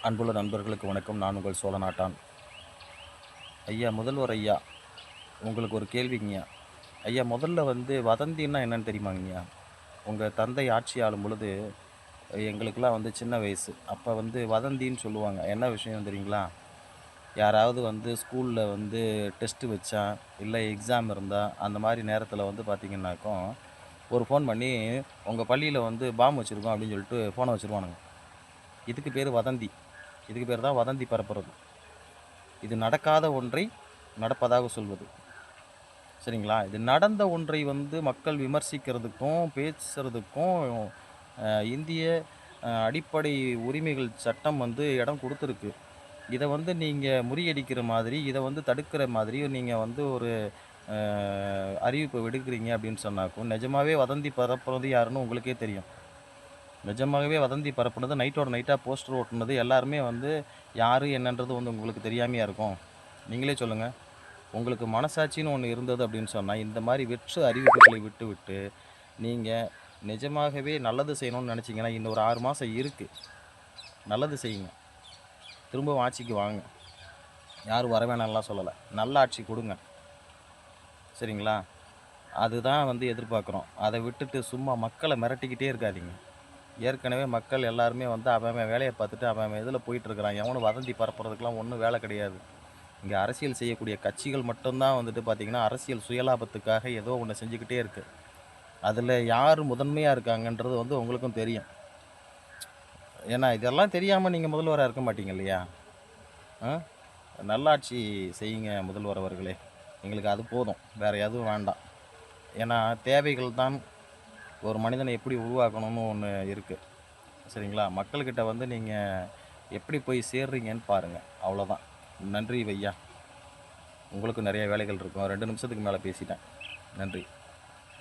அன்புள்ள நண்பர்களுக்கு வணக்கம். நான் உங்கள் சோழநாட்டான். ஐயா முதல்வர் ஐயா, உங்களுக்கு ஒரு கேள்விங்கய்யா. ஐயா முதல்ல வதந்தின்னா என்னன்னு தெரியுமாங்கய்யா? உங்கள் தந்தை ஆட்சி ஆளும் பொழுது எங்களுக்கெல்லாம் சின்ன வயசு. அப்போ வதந்தின்னு சொல்லுவாங்க. என்ன விஷயம் தெரியுங்களா? யாராவது ஸ்கூலில் டெஸ்ட்டு வச்சா, இல்லை எக்ஸாம் இருந்தால் அந்த மாதிரி நேரத்தில் பார்த்தீங்கன்னாக்கும் ஒரு ஃபோன் பண்ணி உங்கள் பள்ளியில் பாம் வச்சுருக்கோம் அப்படின்னு சொல்லிட்டு ஃபோனை வச்சுருவானுங்க. இதுக்கு பேர் வதந்தி. இதுக்கு பேர் தான் வதந்தி பரப்புறது. இது நடக்காத ஒன்றை நடப்பதாக சொல்வது. சரிங்களா? இது நடந்த ஒன்றை மக்கள் விமர்சிக்கிறதுக்கும் பேசுகிறதுக்கும் இந்திய அடிப்படை உரிமைகள் சட்டம் இடம் கொடுத்துருக்கு. இதை நீங்கள் முறியடிக்கிற மாதிரி, இதை தடுக்கிற மாதிரி நீங்கள் ஒரு அறிவிப்பை விடுக்கிறீங்க அப்படின்னு சொன்னாக்கும், நிஜமாகவே வதந்தி பரப்புறது யாருன்னு உங்களுக்கே தெரியும். நிஜமாகவே வதந்தி பரப்புனது, நைட்டோட நைட்டாக போஸ்டர் ஓட்டுனது எல்லாருமே யார் என்னன்றது உங்களுக்கு தெரியாமையாக இருக்கும். நீங்களே சொல்லுங்கள். உங்களுக்கு மனசாட்சின்னு ஒன்று இருந்தது அப்படின்னு சொன்னால், இந்த மாதிரி வெற்று அறிவிப்புகளை விட்டு நீங்கள் நிஜமாகவே நல்லது செய்யணும்னு நினச்சிங்கன்னா, இன்னும் ஒரு 6 மாதம் இருக்குது. நல்லது செய்யுங்க. திரும்பவும் ஆட்சிக்கு வாங்க. யாரும் வர வேணாம்லாம் சொல்லலை. நல்ல ஆட்சி கொடுங்க. சரிங்களா? அதுதான் எதிர்பார்க்குறோம். அதை விட்டுட்டு சும்மா மக்களை மிரட்டிக்கிட்டே இருக்காதீங்க. ஏற்கனவே மக்கள் எல்லாருமே அவன் வேலையை பார்த்துட்டு அவன் இதில் போயிட்டுருக்கிறான். எவனும் வதந்தி பரப்புறதுக்கெலாம் ஒன்றும் வேலை கிடையாது. இங்கே அரசியல் செய்யக்கூடிய கட்சிகள் மட்டும்தான் பார்த்திங்கன்னா அரசியல் சுயலாபத்துக்காக ஏதோ ஒன்று செஞ்சுக்கிட்டே இருக்குது. அதில் யார் முதன்மையாக இருக்காங்கன்றது உங்களுக்கும் தெரியும். ஏன்னா இதெல்லாம் தெரியாமல் நீங்கள் முதல்வராக இருக்க மாட்டீங்க இல்லையா? நல்லாட்சி செய்யுங்க முதல்வர் அவர்களே. எங்களுக்கு அது போதும், வேறு எதுவும் வேண்டாம். ஏன்னா தேவைகள் தான் ஒரு மனிதனை எப்படி உருவாக்கணும்னு ஒன்று இருக்குது. சரிங்களா? மக்கள்கிட்ட நீங்கள் எப்படி போய் சேர்றீங்கன்னு பாருங்கள். அவ்வளோதான். நன்றி ஐயா. உங்களுக்கும் நிறைய வேலைகள் இருக்கும். 2 நிமிஷத்துக்கு மேலே பேசிட்டேன். நன்றி.